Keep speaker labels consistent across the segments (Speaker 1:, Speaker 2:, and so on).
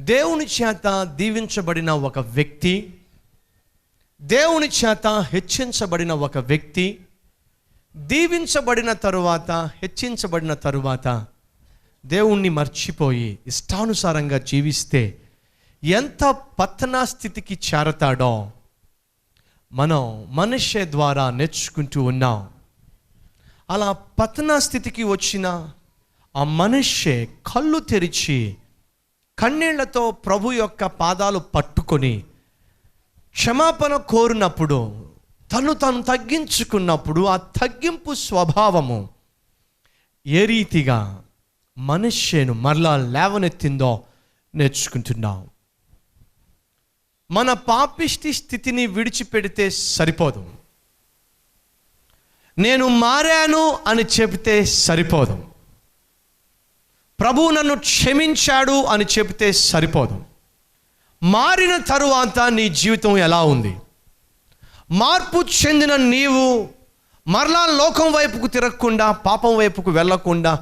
Speaker 1: దేవుని చేత దీవించబడిన ఒక వ్యక్తి, దేవుని చేత హెచ్చించబడిన ఒక వ్యక్తి దీవించబడిన తరువాత, హెచ్చించబడిన తరువాత దేవుణ్ణి మర్చిపోయి ఇష్టానుసారంగా జీవిస్తే ఎంత పతనా స్థితికి చేరతాడో మనం మనుష్య ద్వారా నేర్చుకుంటూ ఉన్నాం. అలా పతనా స్థితికి వచ్చిన ఆ మనుష్య కళ్ళు తెరిచి కన్నీళ్లతో ప్రభు యొక్క పాదాలు పట్టుకొని క్షమాపణ కోరినప్పుడు, తను తగ్గించుకున్నప్పుడు ఆ తగ్గింపు స్వభావము ఏ రీతిగా మనుష్యను మరలా లేవనెత్తిందో నేర్చుకుంటున్నాం. మన పాపిష్టి స్థితిని విడిచిపెడితే సరిపోదు. నేను మారాను అని చెబితే సరిపోదు. ప్రభువు నన్ను క్షమించాడు అని చెబితే సరిపోదు. మారిన తరువాత నీ జీవితం ఎలా ఉంది? మార్పు చెందిన నీవు మరలా లోకం వైపుకు తిరగకుండా, పాపం వైపుకు వెళ్ళకుండా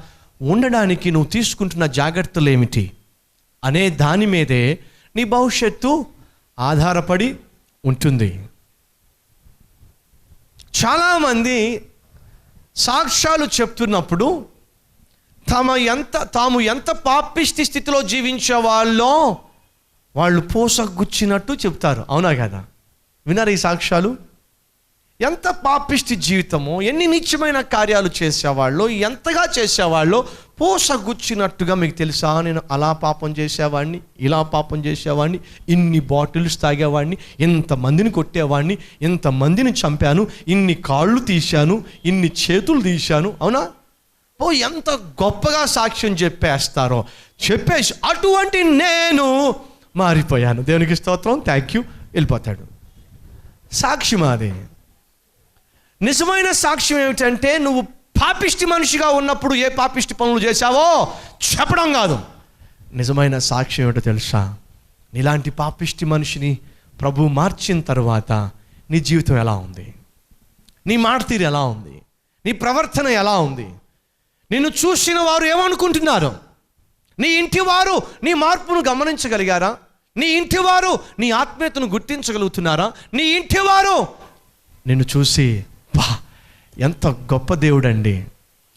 Speaker 1: ఉండడానికి నువ్వు తీసుకుంటున్న జాగ్రత్తలు ఏమిటి అనే దాని మీదే నీ భవిష్యత్తు ఆధారపడి ఉంటుంది. చాలామంది సాక్ష్యాలు చెప్తున్నప్పుడు తాము ఎంత పాపిష్టి స్థితిలో జీవించే వాళ్ళు పోసగుచ్చినట్టు చెప్తారు. అవునా కదా? విన్నారా ఈ సాక్ష్యాలు? ఎంత పాపిష్టి జీవితమో, ఎన్ని నీచమైన కార్యాలు చేసేవాళ్ళు, ఎంతగా చేసేవాళ్ళు పోసగుచ్చినట్టుగా. మీకు తెలుసా, నేను అలా పాపం చేసేవాడిని, ఇలా పాపం చేసేవాడిని, ఇన్ని బాటిల్స్ తాగేవాడిని, ఇంతమందిని కొట్టేవాడిని, ఇంతమందిని చంపాను, ఇన్ని కాళ్ళు తీశాను, ఇన్ని చేతులు తీశాను. అవునా? ఎంత గొప్పగా సాక్ష్యం చెప్పేస్తారో. చెప్పేసి అటువంటి నేను మారిపోయాను, దేవునికి స్తోత్రం, థ్యాంక్ యూ, వెళ్ళిపోతాడు. సాక్ష్యం అది. నిజమైన సాక్ష్యం ఏమిటంటే, నువ్వు పాపిష్టి మనిషిగా ఉన్నప్పుడు ఏ పాపిష్టి పనులు చేశావో చెప్పడం కాదు. నిజమైన సాక్ష్యం ఏమిటో తెలుసా? నీలాంటి పాపిష్టి మనిషిని ప్రభు మార్చిన తర్వాత నీ జీవితం ఎలా ఉంది? నీ మాట తీరు ఎలా ఉంది? నీ ప్రవర్తన ఎలా ఉంది? నిన్ను చూసిన వారు ఏమనుకుంటున్నారు? నీ ఇంటి వారు నీ మార్పును గమనించగలిగారా? నీ ఇంటి వారు నీ ఆత్మీయతను గుర్తించగలుగుతున్నారా? నీ ఇంటి వారు నిన్ను చూసి బా ఎంత గొప్ప దేవుడు అండి,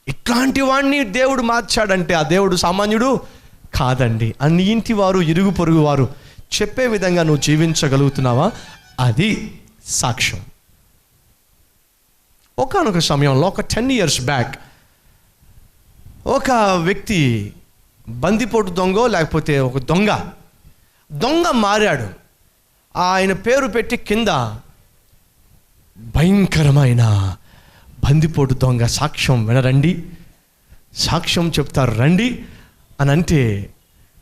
Speaker 1: ఇట్లాంటి వాడిని దేవుడు మార్చాడంటే ఆ దేవుడు సామాన్యుడు కాదండి అని నీ ఇంటి వారు, ఇరుగు పొరుగు వారు చెప్పే విధంగా నువ్వు జీవించగలుగుతున్నావా? అది సాక్ష్యం. ఒకానొక సమయంలో, ఒక 10 years బ్యాక్, ఒక వ్యక్తి బందిపోటు దొంగ, లేకపోతే ఒక దొంగ మారాడు. ఆయన పేరు పెట్టి కింద భయంకరమైన బందిపోటు దొంగ సాక్ష్యం వినరండి, సాక్ష్యం చెప్తారు రండి అని అంటే,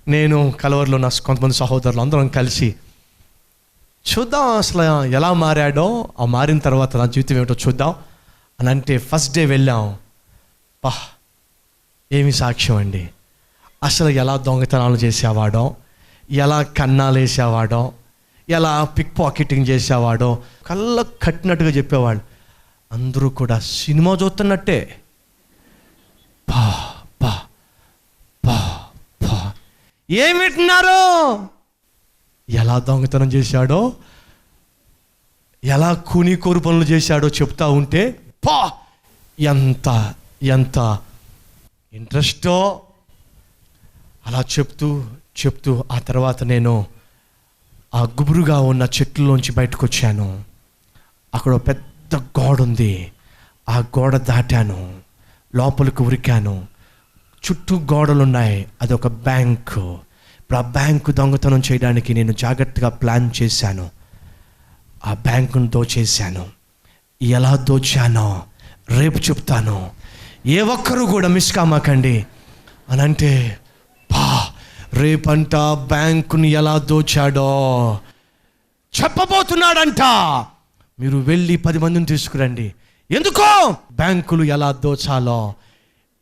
Speaker 1: నేను కలవరిలో నా కొంతమంది సహోదరులు అందరం కలిసి చూద్దాం అసలు ఎలా మారాడో, ఆ మారిన తర్వాత నా జీవితం ఏమిటో చూద్దాం అని అంటే ఫస్ట్ డే వెళ్ళాం. ఏమి సాక్ష్యం అండి! అసలు ఎలా దొంగతనాలు చేసేవాడో, ఎలా కన్నాలు వేసేవాడో, ఎలా పిక్ పాకెటింగ్ చేసేవాడో కళ్ళ కట్టినట్టుగా చెప్పేవాళ్ళు. అందరూ కూడా సినిమా చూస్తున్నట్టే పా పా పా పా ఏం వింటున్నారు? ఎలా దొంగతనం చేశాడో, ఎలా కూనికోరు పనులు చేశాడో చెప్తా ఉంటే పా ఎంత ఎంత ఇంట్రెస్టో. అలా చెప్తూ ఆ తర్వాత నేను ఆ గుబురుగా ఉన్న చెట్లలోంచి బయటకు వచ్చాను. అక్కడ పెద్ద గోడ ఉంది, ఆ గోడ దాటాను, లోపలికి ఉరికాను. చుట్టూ గోడలు ఉన్నాయి, అదొక బ్యాంకు. ఇప్పుడు ఆ బ్యాంకు దొంగతనం చేయడానికి నేను జాగ్రత్తగా ప్లాన్ చేశాను. ఆ బ్యాంకును దోచేశాను. ఎలా దోచానో రేపు చెప్తాను, ఏ ఒక్కరూ కూడా మిస్ కామాకండి అని అంటే, రేపంట బ్యాంకుని ఎలా దోచాడో చెప్పబోతున్నాడంట. మీరు వెళ్ళి 10 మందిని తీసుకురండి, ఎందుకో బ్యాంకులు ఎలా దోచాలో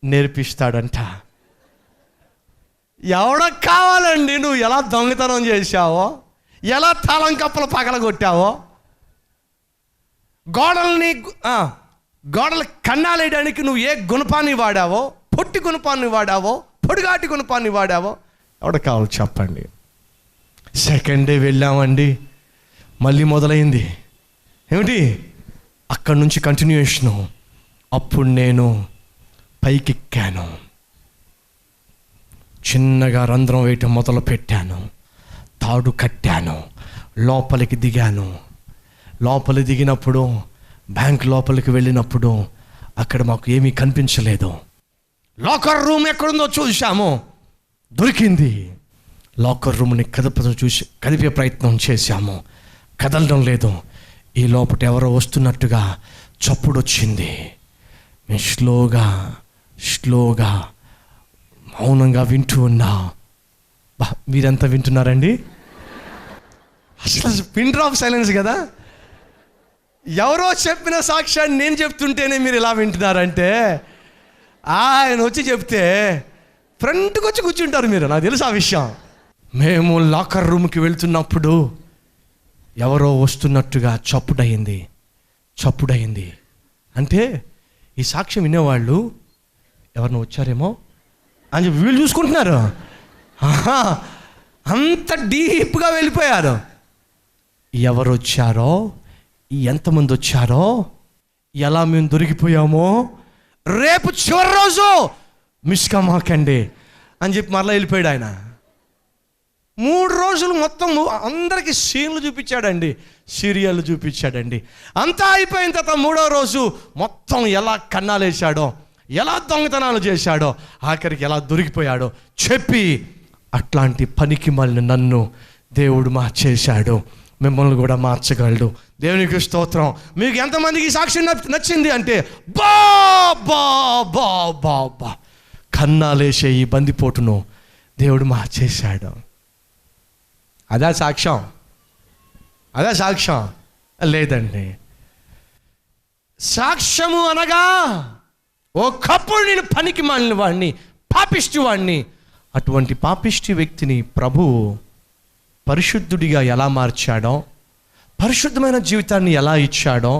Speaker 1: నేర్పిస్తాడంట. ఎవడకు కావాలండి నువ్వు ఎలా దొంగతనం చేశావో, ఎలా తాళం కప్పలు పగలగొట్టావో, గోడలు కన్నాలేయడానికి నువ్వు ఏ గుణపాన్ని వాడావో, పొట్టి గుణపాన్ని వాడావో, పొడిగాటి గుణపాన్ని వాడావో, ఎవడ కావాలి చెప్పండి. సెకండ్ డే వెళ్ళామండి, మళ్ళీ మొదలైంది. ఏమిటి? అక్కడి నుంచి కంటిన్యూయేషను. అప్పుడు నేను పైకెక్కాను, చిన్నగా రంధ్రం వేయటం మొదలు పెట్టాను, తాడు కట్టాను, లోపలికి దిగాను. లోపలికి దిగినప్పుడు, బ్యాంక్ లోపలికి వెళ్ళినప్పుడు అక్కడ మాకు ఏమీ కనిపించలేదు. లాకర్ రూమ్ ఎక్కడుందో చూసాము, దొరికింది. లాకర్ రూమ్ని కదిపే ప్రయత్నం చేశాము, కదలడం లేదు. ఈ లోపల ఎవరో వస్తున్నట్టుగా చప్పుడు వచ్చింది. మేము స్లోగా మౌనంగా వింటూ ఉన్నా. మీరంతా వింటున్నారండి? అసలు పిన్ డ్రాప్ సైలెన్స్ కదా. ఎవరో చెప్పిన సాక్ష్యాన్ని నేను చెప్తుంటేనే మీరు ఇలా వింటున్నారంటే, ఆయన వచ్చి చెప్తే ఫ్రంట్కి వచ్చి కూర్చుంటారు మీరు. నాకు తెలుసు ఆ విషయం. మేము లాకర్ రూమ్కి వెళ్తున్నప్పుడు ఎవరో వస్తున్నట్టుగా చప్పుడయింది. అంటే ఈ సాక్ష్యం వినేవాళ్ళు ఎవరినో వచ్చారేమో అని చెప్పి వీళ్ళు చూసుకుంటున్నారు. అంత డీప్గా వెళ్ళిపోయారు. ఎవరు వచ్చారో, ఎంతమంది వచ్చారో, ఎలా మేము దొరికిపోయామో, రేపు చివరి రోజు మిస్ కామాకండి అని చెప్పి మరలా వెళ్ళిపోయాడు ఆయన. 3 రోజులు మొత్తం అందరికీ సీన్లు చూపించాడండి, సీరియల్ చూపించాడండి. అంతా అయిపోయిన తర్వాత 3వ రోజు మొత్తం ఎలా కన్నాలేశాడో, ఎలా దొంగతనాలు చేశాడో, ఆఖరికి ఎలా దొరికిపోయాడో చెప్పి, అట్లాంటి పనికి మళ్ళీ నన్ను దేవుడు మార్చేశాడు, మిమ్మల్ని కూడా మార్చగలడు. దేవునికి స్తోత్రం. మీకు ఎంతమందికి సాక్ష్యం నచ్చింది అంటే, బా కన్నాలేసే ఈ బందిపోటును దేవుడు మార్చేశాడు. అదా సాక్ష్యం? లేదండి. సాక్ష్యము అనగా ఒకప్పుడు నేను పనికి మాలిన వాడిని, పాపిష్టి వాడిని. అటువంటి పాపిష్టి వ్యక్తిని ప్రభువు పరిశుద్ధుడిగా ఎలా మార్చాడో, పరిశుద్ధమైన జీవితాన్ని ఎలా ఇచ్చాడో,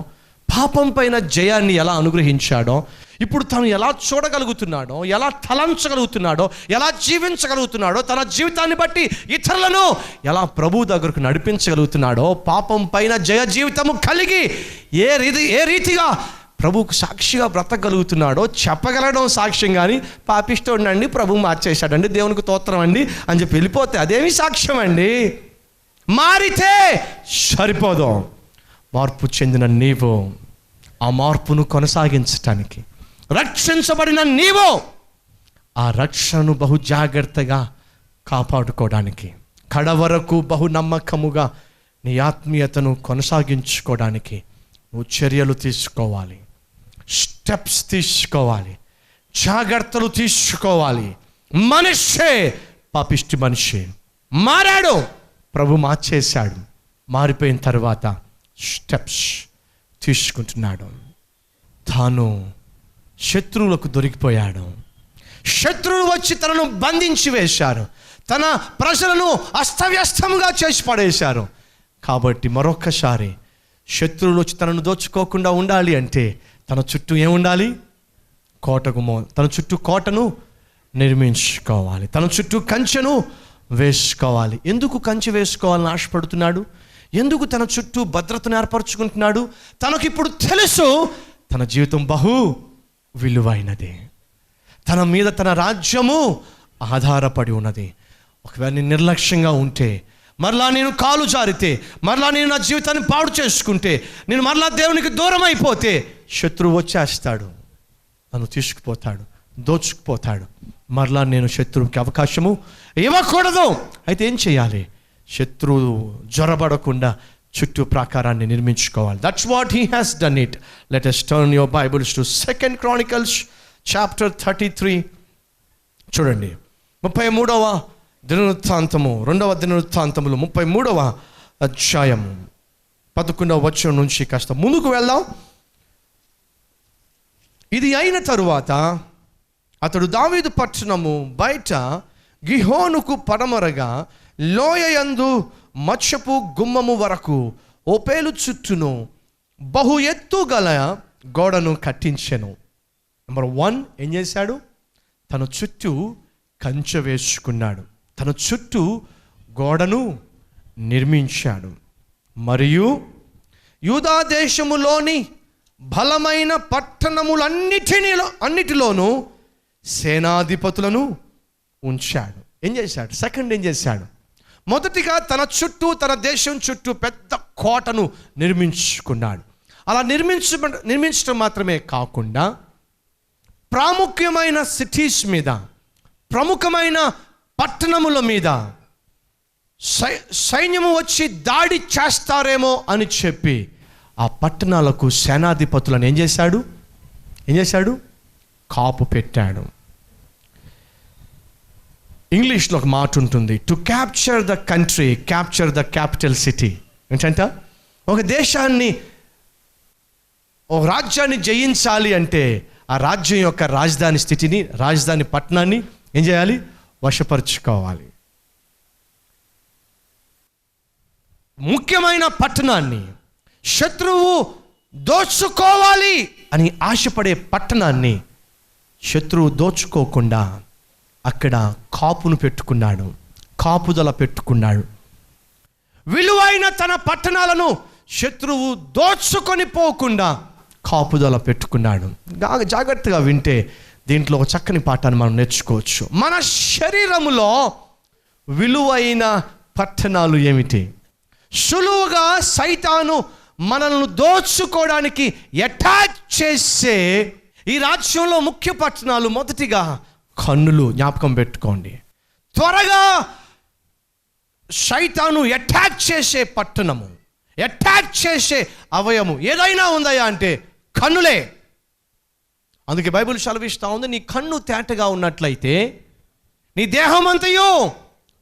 Speaker 1: పాపం పైన జయాన్ని ఎలా అనుగ్రహించాడో, ఇప్పుడు తను ఎలా చూడగలుగుతున్నాడో, ఎలా తలంచగలుగుతున్నాడో, ఎలా జీవించగలుగుతున్నాడో, తన జీవితాన్ని బట్టి ఇతరులను ఎలా ప్రభువు దగ్గరకు నడిపించగలుగుతున్నాడో, పాపం పైన జయ జీవితము కలిగి ఏ రీతిగా ప్రభువుకు సాక్షిగా బ్రతకగలుగుతున్నాడో చెప్పగలడం సాక్ష్యం. కానీ పాపిష్టోడినండి ప్రభు మార్చేశాడండి, దేవునికి స్తోత్రం అండి అని చెప్పి వెళ్ళిపోతే అదేమి సాక్ష్యం అండి? మారితే సరిపోదు. మార్పు చెందిన నీవు ఆ మార్పును కొనసాగించటానికి, రక్షించబడిన నీవు ఆ రక్షణను బహు జాగ్రత్తగా కాపాడుకోవడానికి, కడవరకు బహు నమ్మకముగా నీ ఆత్మీయతను కొనసాగించుకోవడానికి నువ్వు చర్యలు తీసుకోవాలి, స్టెప్స్ తీసుకోవాలి, జాగ్రత్తలు తీసుకోవాలి. పాపిష్టి మనిషి మారాడు, ప్రభు మార్చేశాడు. మారిపోయిన తర్వాత స్టెప్స్ తీసుకుంటున్నాడు. తాను శత్రువులకు దొరికిపోయాడు. శత్రువులు వచ్చి తనను బంధించి వేశారు, తన ప్రజలను అస్తవ్యస్తముగా చేసి పడేశారు. కాబట్టి మరొక్కసారి శత్రువులు వచ్చి తనను దోచుకోకుండా ఉండాలి అంటే తన చుట్టూ ఏముండాలి? తన చుట్టూ కోటను నిర్మించుకోవాలి, తన చుట్టూ కంచెను వేసుకోవాలి. ఎందుకు కంచె వేసుకోవాలని ఆశపడుతున్నాడు? ఎందుకు తన చుట్టూ భద్రతను ఏర్పరచుకుంటున్నాడు? తనకిప్పుడు తెలుసు తన జీవితం బహు విలువైనది, తన మీద తన రాజ్యము ఆధారపడి ఉన్నది. ఒకవేళ నేను నిర్లక్ష్యంగా ఉంటే, మరలా నేను కాలు జారితే, మరలా నేను నా జీవితాన్ని పాడు చేసుకుంటే, నేను మరలా దేవునికి దూరం అయిపోతే శత్రువు వచ్చేస్తాడు, నన్ను తీసుకుపోతాడు, దోచుకుపోతాడు. మరలా నేను శత్రువుకి అవకాశము ఇవ్వకూడదు. అయితే ఏం చేయాలి? శత్రువు జ్వరబడకుండా చుట్టూ ప్రాకారాన్ని నిర్మించుకోవాలి. That's what he has done it. Let us turn your Bibles to 2 Chronicles chapter 33. చూడండి, 33వ దినవృత్తాంతము, 2వ దినవృత్తాంతములు 33వ అధ్యాయము 11వ వచనం నుంచి కాస్త ముందుకు వెళ్దాం. ఇది అయిన తరువాత అతడు దావీదు పట్టణము బయట గిహోనుకు పడమరగా లోయయందు మత్స్యపు గుమ్మము వరకు ఓపేలు చుట్టూను బహు ఎత్తు గల గోడను కట్టించెను. నెంబర్ 1 ఏం చేశాడు? తన చుట్టూ కంచె వేసుకున్నాడు, తన చుట్టూ గోడను నిర్మించాడు. మరియు యూదా దేశములోని బలమైన అన్నిటిలోనూ సేనాధిపతులను ఉంచాడు. ఏం చేశాడు? సెకండ్ ఏం చేశాడు? మొదటిగా తన దేశం చుట్టూ పెద్ద కోటను నిర్మించుకున్నాడు. అలా నిర్మించడం మాత్రమే కాకుండా ప్రాముఖ్యమైన సిటీస్ మీద, ప్రముఖమైన పట్టణముల మీద సైన్యము వచ్చి దాడి చేస్తారేమో అని చెప్పి ఆ పట్టణాలకు సేనాధిపతులను ఏం చేశాడు? కాపు పెట్టాడు. ఇంగ్లీష్లో ఒక మాట ఉంటుంది, to capture the country, capture the capital city. ఏంటంట? ఒక రాజ్యాన్ని జయించాలి అంటే ఆ రాజ్యం యొక్క రాజధాని పట్టణాన్ని ఏం చేయాలి? వశపరుచుకోవాలి. ముఖ్యమైన పట్టణాన్ని శత్రువు దోచుకోవాలి అని ఆశపడే పట్టణాన్ని శత్రువు దోచుకోకుండా అక్కడ కాపుదల పెట్టుకున్నాడు. విలువైన తన పట్టణాలను శత్రువు దోచుకొని పోకుండా కాపుదల పెట్టుకున్నాడు. జాగ్రత్తగా వింటే దీంట్లో ఒక చక్కని పాఠాన్ని మనం నేర్చుకోవచ్చు. మన శరీరములో విలువైన పట్టణాలు ఏమిటి? సులువుగా సైతాను మనల్ని దోచుకోవడానికి అటాక్ చేసే ఈ రాజ్యంలో ముఖ్య పట్టణాలు, మొదటిగా కన్నులు. జ్ఞాపకం పెట్టుకోండి. త్వరగా సైతాను అటాక్ చేసే పట్టణము, అటాక్ చేసే అవయము ఏదైనా ఉందయా అంటే కన్నులే. అందుకే బైబిల్ సెలవిస్తూ ఉంది, నీ కన్ను తేటగా ఉన్నట్లయితే నీ దేహం అంతయు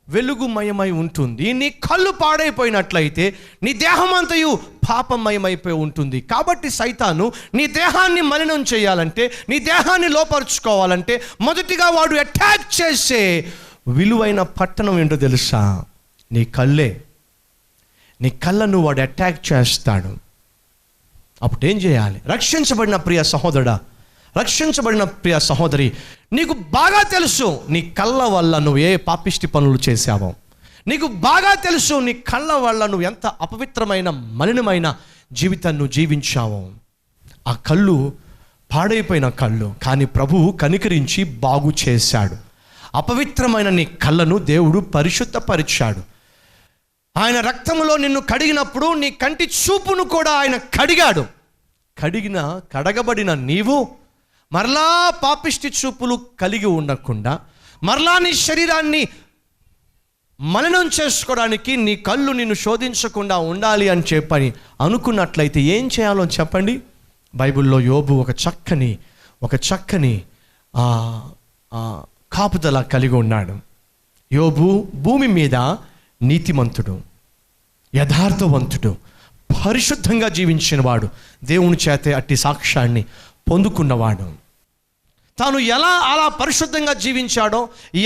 Speaker 1: వెలుగుమయమై ఉంటుంది. నీ కళ్ళు పాడైపోయినట్లయితే నీ దేహం అంతయు పాపమయమైపోయి ఉంటుంది. కాబట్టి సైతాను నీ దేహాన్ని మలినం చేయాలంటే, నీ దేహాన్ని లోపరుచుకోవాలంటే మొదటిగా వాడు అటాక్ చేసే విలువైన పట్టణం ఏంటో తెలుసా? నీ కళ్ళే. నీ కళ్ళను వాడు అటాక్ చేస్తాడు. అప్పుడు ఏం చేయాలి? రక్షించబడిన ప్రియ సహోదరుడా, రక్షించబడిన ప్రియ సహోదరి, నీకు బాగా తెలుసు నీ కళ్ళ వల్ల నువ్వు ఏ పాపిష్టి పనులు చేశావో. నీకు బాగా తెలుసు నీ కళ్ళ వల్ల నువ్వు ఎంత అపవిత్రమైన మలినమైన జీవితాన్ని నువ్వు జీవించావో. ఆ కళ్ళు పాడైపోయిన కళ్ళు, కానీ ప్రభువు కనికరించి బాగు చేశాడు. అపవిత్రమైన నీ కళ్ళను దేవుడు పరిశుద్ధపరిచాడు. ఆయన రక్తములో నిన్ను కడిగినప్పుడు నీ కంటి చూపును కూడా ఆయన కడిగాడు. కడగబడిన నీవు మరలా పాపిష్టి చూపులు కలిగి ఉండకుండా, మరలా నీ శరీరాన్ని మలినం చేసుకోవడానికి నీ కళ్ళు నిన్ను శోధించకుండా ఉండాలి అని చెప్పని అనుకున్నట్లయితే ఏం చేయాలో చెప్పండి. బైబిల్లో యోబు ఒక చక్కని కాపుదల కలిగి ఉన్నాడు. యోబు భూమి మీద నీతిమంతుడు, యథార్థవంతుడు, పరిశుద్ధంగా జీవించినవాడు, దేవుని చేతే అట్టి సాక్ష్యాన్ని పొందుకున్నవాడు. తాను ఎలా అలా పరిశుద్ధంగా జీవించాడో,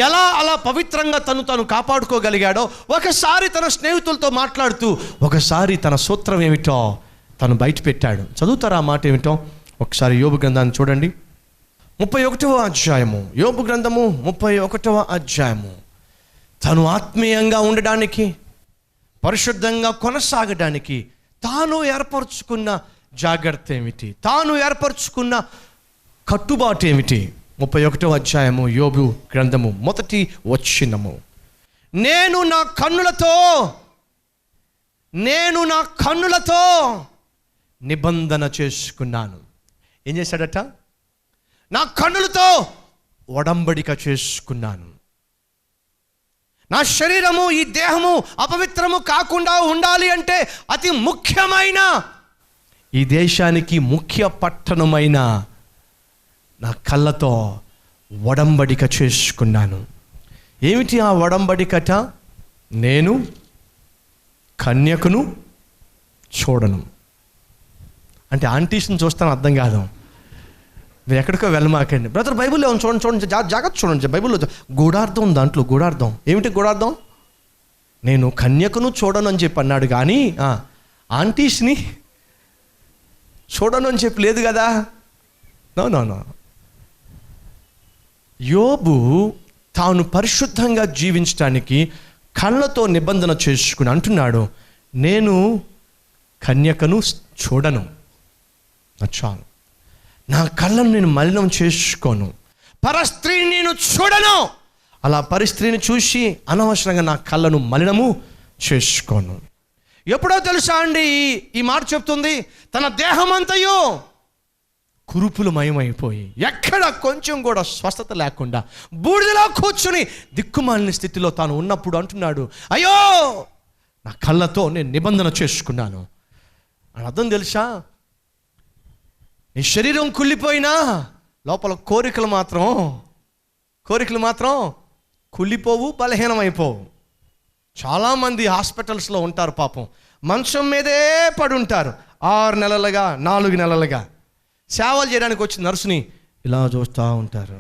Speaker 1: ఎలా అలా పవిత్రంగా తను కాపాడుకోగలిగాడో, ఒకసారి తన స్నేహితులతో మాట్లాడుతూ ఒకసారి తన సూత్రం ఏమిటో తను బయట పెట్టాడు. చదువుతారా ఆ మాట ఏమిటో? ఒకసారి యోబు గ్రంథాన్ని చూడండి. 31వ అధ్యాయము, యోబు గ్రంథము 31వ అధ్యాయము. తను ఆత్మీయంగా ఉండడానికి, పరిశుద్ధంగా కొనసాగడానికి తాను ఏర్పరచుకున్న జాగ్రత్త ఏమిటి, తాను ఏర్పరచుకున్న కట్టుబాటు ఏమిటి? 31వ అధ్యాయము యోబు గ్రంథము 1వ వచనము. నేను నా కన్నులతో నిబంధన చేసుకున్నాను. ఏం చేశాడట? నా కన్నులతో ఒడంబడిక చేసుకున్నాను. నా శరీరము, ఈ దేహము అపవిత్రము కాకుండా ఉండాలి అంటే అతి ముఖ్యమైన, ఈ దేశానికి ముఖ్య పట్టణమైన నా కళ్ళతో ఒడంబడిక చేసుకున్నాను. ఏమిటి ఆ ఒడంబడికట? నేను కన్యకను చూడను. అంటే ఆంటీస్ని చూస్తాను అర్థం కాదు. మీరు ఎక్కడికో వెళ్ళమాకండి బ్రదర్. బైబిల్లో చూడండి, జాగ్రత్త చూడండి. బైబిల్లో గూఢార్థం ఉంది. దాంట్లో గూఢార్థం ఏమిటి? గూఢార్థం నేను కన్యకను చూడను అని చెప్పి అన్నాడు, కానీ ఆంటీస్ని చూడను అని చెప్పి లేదు కదా. నో. యోబు తాను పరిశుద్ధంగా జీవించడానికి కళ్ళతో నిబంధన చేసుకుని అంటున్నాడు, నేను కన్యకను చూడను, చాలు, నా కళ్ళను నేను మలినం చేసుకోను, పరస్త్రీని నేను చూడను, అలా పరిస్త్రీని చూసి అనవసరంగా నా కళ్ళను మలినము చేసుకోను. ఎప్పుడో తెలుసా అండి ఈ మాట చెప్తుంది, తన దేహమంతయు కురుపులు మయమైపోయి ఎక్కడ కొంచెం కూడా స్వస్థత లేకుండా బూడిదలో కూర్చుని దిక్కుమాలిన స్థితిలో తాను ఉన్నప్పుడు అంటున్నాడు, అయ్యో నా కళ్ళతో నేను నిబంధన చేసుకున్నాను. అని అర్థం తెలుసా? నీ శరీరం కుళ్ళిపోయినా లోపల కోరికలు మాత్రం కుళ్ళిపోవు, బలహీనమైపోవు. చాలామంది హాస్పిటల్స్లో ఉంటారు, పాపం మంచం మీదే పడి ఉంటారు 6 నెలలుగా 4 నెలలుగా. సేవలు చేయడానికి వచ్చిన నర్సుని ఇలా చూస్తూ ఉంటారు.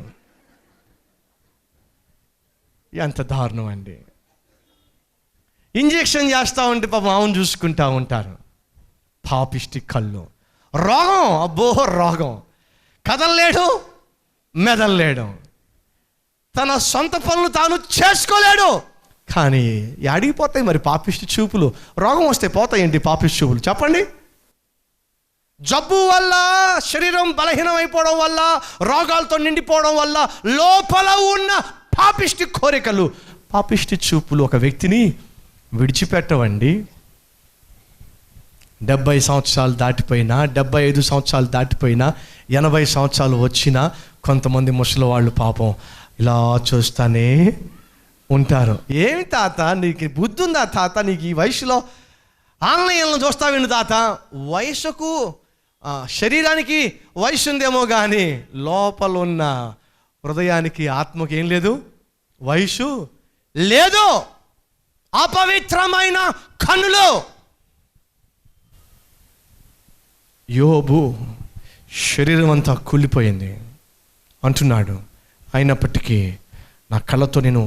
Speaker 1: ఎంత దారుణం అండి. ఇంజెక్షన్ చేస్తూ ఉంటే పాపం ఆవును చూసుకుంటూ ఉంటారు. పాపిష్టి కళ్ళు, రోగం, అబ్బో రోగం, కదలలేడు, మెదలలేడు, తన సొంత పనులు తాను చేసుకోలేడు. కానీ అడిగిపోతాయి మరి పాపిష్టి చూపులు. రోగం వస్తే పోతాయండి పాపిష్టి చూపులు, చెప్పండి. జబ్బు వల్ల, శరీరం బలహీనమైపోవడం వల్ల, రోగాలతో నిండిపోవడం వల్ల లోపల ఉన్న పాపిష్టి కోరికలు, పాపిష్టి చూపులు ఒక వ్యక్తిని విడిచిపెట్టవండి. 70 సంవత్సరాలు దాటిపోయినా, 75 సంవత్సరాలు దాటిపోయినా, 80 సంవత్సరాలు వచ్చినా కొంతమంది ముసలి వాళ్ళు పాపం ఇలా చూస్తానే ఉంటారు. ఏమి తాత నీకు బుద్ధి ఉందా తాత, నీకు ఈ వయసులో ఆన్లైన్లో చూస్తావేంటి తాత? వయసుకు శరీరానికి వయసు ఉందేమో కానీ లోపల ఉన్న హృదయానికి, ఆత్మకి ఏం లేదు, వయసు లేదు. అపవిత్రమైన కన్నులు. యోబు శరీరం అంతా కూలిపోయింది అంటున్నాడు, అయినప్పటికీ నా కళ్ళతో నేను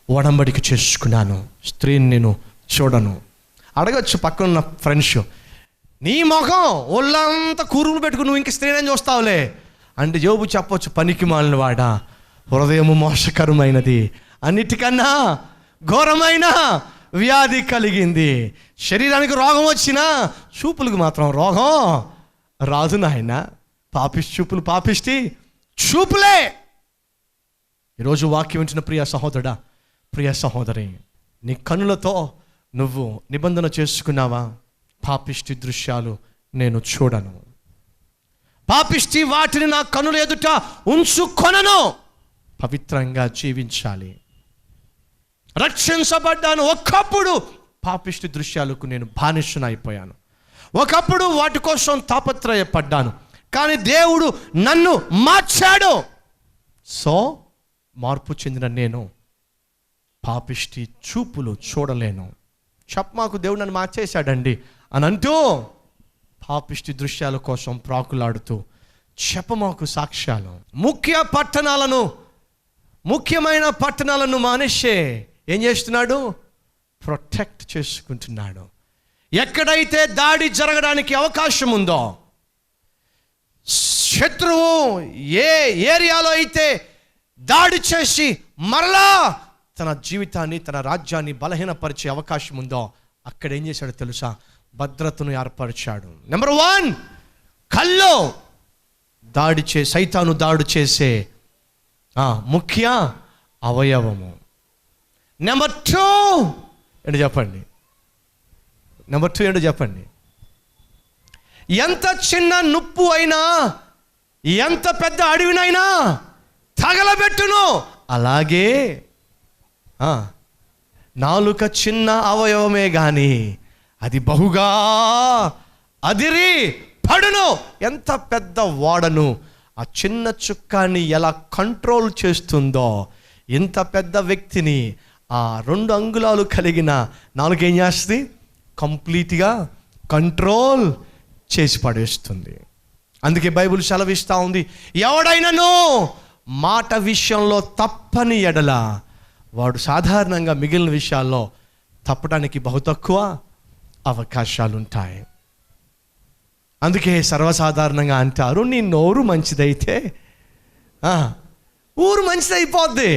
Speaker 1: ఒడంబడిక చేసుకున్నాను, స్త్రీని నేను చూడను. అడగచ్చు పక్కనున్న ఫ్రెండ్స్, నీ ముఖం ఒళ్ళంతా కూరులు పెట్టుకుని నువ్వు ఇంక స్త్రీని చూస్తావులే అంటే యోబు చెప్పొచ్చు, పనికి మాలిన వాడా, హృదయము మోసకరమైనది, అన్నిటికన్నా ఘోరమైన వ్యాధి కలిగింది. శరీరానికి రోగం వచ్చినా చూపులకు మాత్రం రోగం రాదు నాయన. పాపిష్టి చూపులు, పాపిష్టి చూపులే. ఈరోజు వాక్యం వింటున్న ప్రియ సహోదరుడా, ప్రియ సహోదరి, నీ కన్నులతో నువ్వు నిబంధన చేసుకున్నావా? పాపిష్టి దృశ్యాలు నేను చూడను, పాపిష్టి వాటిని నా కన్నుల ఎదుట ఉంచుకొనను, పవిత్రంగా జీవించాలి. రక్షించబడ్డాను. ఒకప్పుడు పాపిష్టి దృశ్యాలకు నేను బానిసనైపోయాను, ఒకప్పుడు వాటి కోసం తాపత్రయపడ్డాను, కానీ దేవుడు నన్ను మార్చాడు. సో మార్పు చెందిన నేను పాపిష్టి చూపులు చూడలేను. మాకు దేవుడు నన్ను మార్చేశాడండి అని అంటూ పాపిష్టి దృశ్యాల కోసం ప్రాకులాడుతూ మాకు సాక్ష్యాలు. ముఖ్యమైన పట్టణాలను మానేసే ఏం చేస్తున్నాడు? ప్రొటెక్ట్ చేసుకుంటున్నాడు. ఎక్కడైతే దాడి జరగడానికి అవకాశం ఉందో, శత్రువు ఏ ఏరియాలో అయితే దాడి చేసి మరలా తన జీవితాన్ని, తన రాజ్యాన్ని బలహీనపరిచే అవకాశం ఉందో, అక్కడ ఏం చేశాడో తెలుసా? భద్రతను ఏర్పరిచాడు. నెంబర్ 1, కళ్ళు సైతాను దాడి చేసే ముఖ్య అవయవము. నెంబర్ 2 ఏంటో చెప్పండి? నెంబర్ 2 ఏంటో చెప్పండి? ఎంత చిన్న నుప్పు అయినా, ఎంత పెద్ద అడవినైనా తగలబెట్టును. అలాగే నాలుక చిన్న అవయవమే కానీ అది బహుగా అదిరి పడును. ఎంత పెద్ద వాడను ఆ చిన్న చుక్కాన్ని ఎలా కంట్రోల్ చేస్తుందో, ఇంత పెద్ద వ్యక్తిని ఆ 2 అంగుళాలు కలిగిన నాలుక ఏం చేస్తుంది? కంప్లీట్గా కంట్రోల్ చేసి పడేస్తుంది. అందుకే బైబిల్ సెలవిస్తూ ఉంది, ఎవడైనాను మాట విషయంలో తప్పని ఎడల వాడు సాధారణంగా మిగిలిన విషయాల్లో తప్పడానికి బహు తక్కువ అవకాశాలు ఉంటాయి. అందుకే సర్వసాధారణంగా అంటారు, నీ నోరు మంచిదైతే ఊరు మంచిదైపోద్ది.